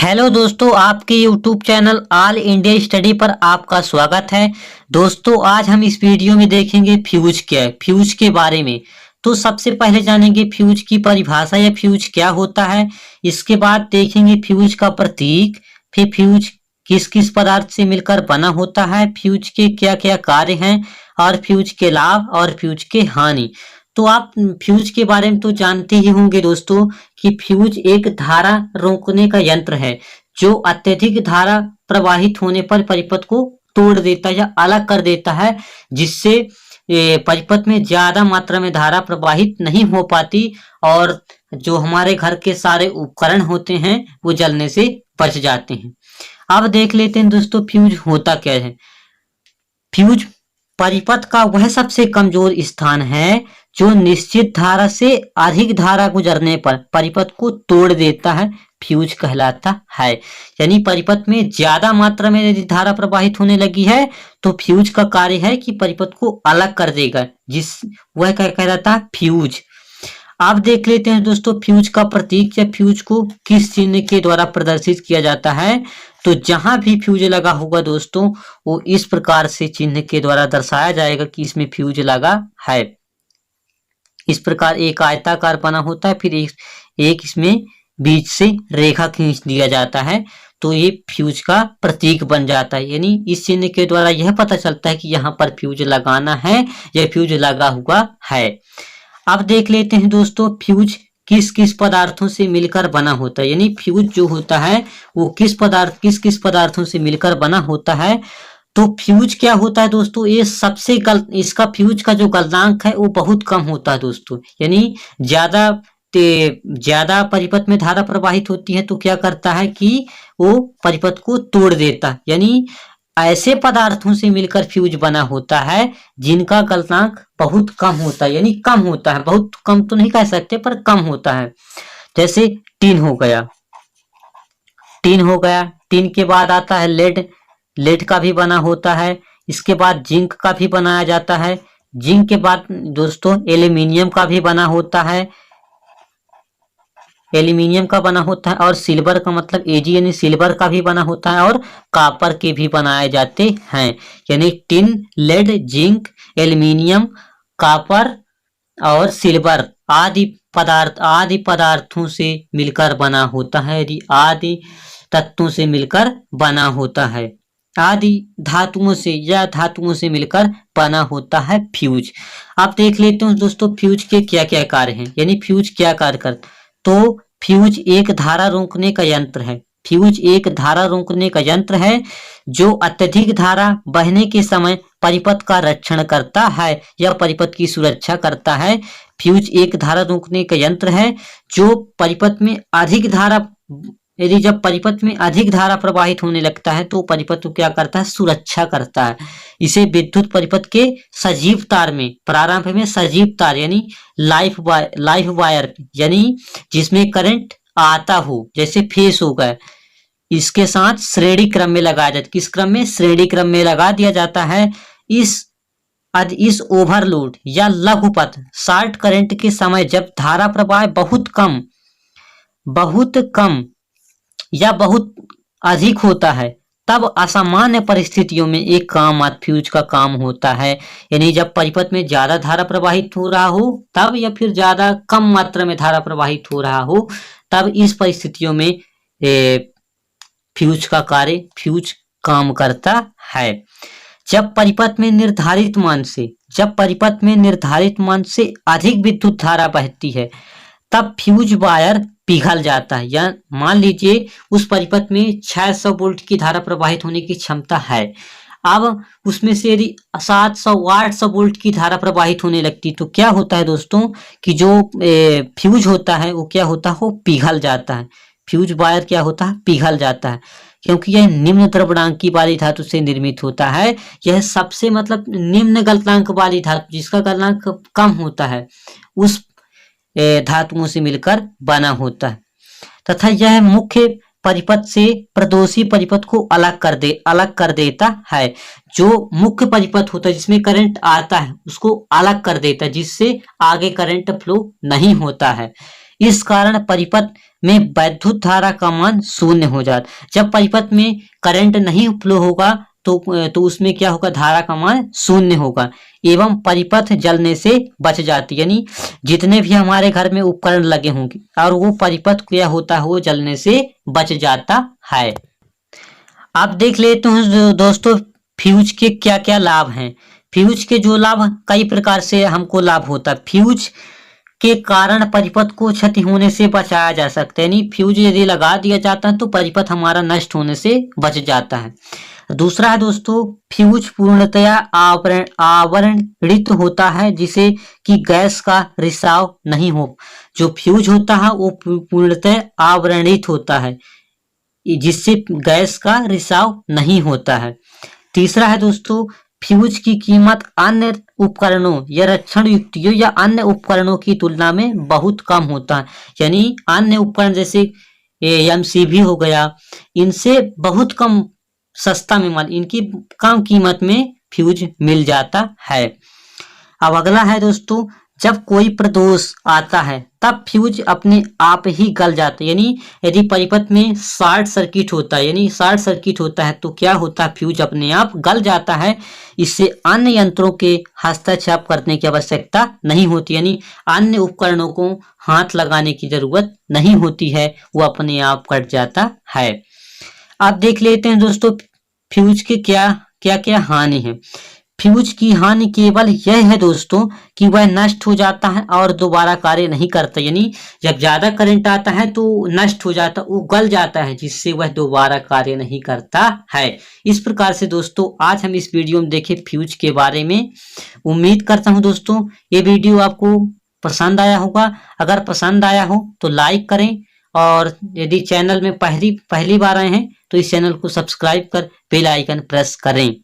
Hello दोस्तों, आपके YouTube channel all India study पर आपका स्वागत है। दोस्तों, आज हम इस वीडियो में देखेंगे फ्यूज क्या है, फ्यूज के बारे में। तो सबसे पहले जानेंगे फ्यूज की परिभाषा या फ्यूज क्या होता है। इसके बाद देखेंगे फ्यूज का प्रतीक, फिर फ्यूज किस किस पदार्थ से मिलकर बना होता है, फ्यूज के क्या क्या कार्य हैं और फ्यूज के लाभ और फ्यूज के हानि। तो आप फ्यूज के बारे में तो जानते ही होंगे दोस्तों कि फ्यूज एक धारा रोकने का यंत्र है जो अत्यधिक धारा प्रवाहित होने पर परिपथ को तोड़ देता है या अलग कर देता है, जिससे परिपथ में ज्यादा मात्रा में धारा प्रवाहित नहीं हो पाती और जो हमारे घर के सारे उपकरण होते हैं वो जलने से बच जाते हैं। अब देख लेते हैं दोस्तों फ्यूज होता क्या है। फ्यूज परिपथ का वह सबसे कमजोर स्थान है जो निश्चित धारा से अधिक धारा गुजरने पर परिपथ को तोड़ देता है, फ्यूज कहलाता है। यानी परिपथ में ज्यादा मात्रा में यदि धारा प्रवाहित होने लगी है तो फ्यूज का कार्य है कि परिपथ को अलग कर देगा, वह क्या कहलाता है, फ्यूज। आप देख लेते हैं दोस्तों फ्यूज का प्रतीक या फ्यूज को किस चिन्ह के द्वारा प्रदर्शित किया जाता है। तो जहां भी फ्यूज लगा होगा दोस्तों वो इस प्रकार से चिन्ह के द्वारा दर्शाया जाएगा कि इसमें फ्यूज लगा है। इस प्रकार एक आयताकार बना होता है, फिर एक इसमें बीच से रेखा खींच दिया जाता है तो ये फ्यूज का प्रतीक बन जाता है। यानी इस चिन्ह के द्वारा यह पता चलता है कि यहाँ पर फ्यूज लगाना है या फ्यूज लगा हुआ है। अब देख लेते हैं दोस्तों फ्यूज किस किस पदार्थों से मिलकर बना होता है। यानी फ्यूज जो होता है वो किस किस पदार्थों से मिलकर बना होता है। तो फ्यूज क्या होता है दोस्तों, ये इसका फ्यूज का जो गलनांक है वो बहुत कम होता है दोस्तों। यानी ज्यादा परिपथ में धारा प्रवाहित होती है तो क्या करता है कि वो परिपथ को तोड़ देता है। यानी ऐसे पदार्थों से मिलकर फ्यूज बना होता है जिनका गलनांक बहुत कम होता है। यानी कम होता है, बहुत कम तो नहीं कह सकते पर कम होता है। जैसे टीन हो गया, टीन के बाद आता है लेड का भी बना होता है। इसके बाद जिंक का भी बनाया जाता है। जिंक के बाद दोस्तों एल्यूमिनियम का भी बना होता है, और सिल्वर का मतलब एजी यानी सिल्वर का भी बना होता है और कॉपर के भी बनाए जाते हैं। यानी tin, lead, zinc, aluminium, copper और सिल्वर आदि पदार्थों से मिलकर बना होता है। आदि तत्वों से मिलकर बना होता है, आदि धातुओं से मिलकर बना होता है फ्यूज। आप देख लेते हैं दोस्तों फ्यूज के क्या क्या कार्य हैं। यानी फ्यूज क्या कार्य करता, तो फ्यूज एक धारा रोकने का यंत्र है। फ्यूज एक धारा रोकने का यंत्र है जो अत्यधिक धारा बहने के समय परिपथ का रक्षण करता है या परिपथ की सुरक्षा करता है। फ्यूज एक धारा रोकने का यंत्र है जो परिपथ में अधिक धारा यदि जब परिपथ में अधिक धारा प्रवाहित होने लगता है तो परिपथ को क्या करता है, सुरक्षा करता है। इसे विद्युत परिपथ के सजीव तार में, प्रारंभ में सजीव तार यानी लाइफ वायर यानी जिसमें करंट आता हो, जैसे फेस हो गया, इसके साथ श्रेणी क्रम में लगाया जाता है। किस क्रम में, श्रेणी क्रम में लगा दिया जाता है। इस ओवरलोड या लघुपथ शॉर्ट करंट के समय जब धारा प्रवाह बहुत कम या बहुत अधिक होता है तब असामान्य परिस्थितियों में एक फ्यूज का काम होता है। यानी जब परिपथ में ज्यादा धारा प्रवाहित हो रहा हो तब, या फिर ज्यादा कम मात्रा में धारा प्रवाहित हो रहा हो तब, इस परिस्थितियों में फ्यूज का कार्य फ्यूज काम करता है। जब परिपथ में निर्धारित मान से अधिक विद्युत धारा बहती है तब फ्यूज वायर पिघल जाता है। या मान लीजिए उस परिपथ में 600 वोल्ट की धारा प्रवाहित होने की क्षमता है, अब उसमें से यदि 700-800 वोल्ट की धारा प्रवाहित होने लगती तो क्या होता है दोस्तों कि जो फ्यूज होता है वो क्या होता है, वो पिघल जाता है। फ्यूज वायर क्या होता है, पिघल जाता है, क्योंकि यह निम्न द्रव्यमानकी वाली धातु से निर्मित होता है। यह सबसे मतलब निम्न गलनांक वाली धातु जिसका गलनांक कम होता है उस धातुओं से मिलकर बना होता है, तथा यह मुख्य परिपथ से प्रदोषी परिपथ को अलग कर देता है। जो मुख्य परिपथ होता है जिसमें करंट आता है उसको अलग कर देता है, जिससे आगे करंट फ्लो नहीं होता है। इस कारण परिपथ में वैद्युत धारा का मान शून्य हो जाता। जब परिपथ में करंट नहीं फ्लो होगा तो उसमें क्या होगा, धारा का मान शून्य होगा एवं परिपथ जलने से बच जाती। यानी जितने भी हमारे घर में उपकरण लगे होंगे और वो परिपथ क्या होता है, वो जलने से बच जाता है। आप देख लेते हैं दोस्तों फ्यूज के क्या क्या लाभ हैं। फ्यूज के जो लाभ, कई प्रकार से हमको लाभ होता है। फ्यूज के कारण परिपथ को क्षति होने से बचाया जा सकता है। यानी फ्यूज यदि लगा दिया जाता है तो परिपथ हमारा नष्ट होने से बच जाता है। दूसरा है दोस्तों, फ्यूज पूर्णतया आवरणित होता है, जिसे कि गैस का रिसाव नहीं हो। जो फ्यूज होता है वो पूर्णतः आवरणित होता है, जिससे गैस का रिसाव नहीं होता है। तीसरा है दोस्तों, फ्यूज की कीमत अन्य उपकरणों या रक्षण युक्तियों या अन्य उपकरणों की तुलना में बहुत कम होता है। यानी अन्य उपकरण जैसे एमसीबी हो गया, इनसे बहुत कम सस्ता में माल, इनकी कम कीमत में फ्यूज मिल जाता है। अब अगला है दोस्तों, जब कोई प्रदोष आता है तब फ्यूज अपने आप ही गल जाता है। यानी यदि परिपथ में शॉर्ट सर्किट होता है, यानी शॉर्ट सर्किट होता है तो क्या होता है, फ्यूज अपने आप गल जाता है। इससे अन्य यंत्रों के हस्तक्षेप करने की आवश्यकता नहीं होती। यानी अन्य उपकरणों को हाथ लगाने की जरूरत नहीं होती है, वो अपने आप कट जाता है। आप देख लेते हैं दोस्तों फ्यूज के क्या क्या हानि है। फ्यूज की हानि केवल यह है दोस्तों कि वह नष्ट हो जाता है और दोबारा कार्य नहीं करता। यानी जब ज्यादा करंट आता है तो नष्ट हो जाता, वो गल जाता है, जिससे वह दोबारा कार्य नहीं करता है। इस प्रकार से दोस्तों आज हम इस वीडियो में देखे फ्यूज के बारे में। उम्मीद करता हूं दोस्तों ये वीडियो आपको पसंद आया होगा। अगर पसंद आया हो तो लाइक करें, और यदि चैनल में पहली बार आए हैं तो इस चैनल को सब्सक्राइब कर बेल आइकन प्रेस करें।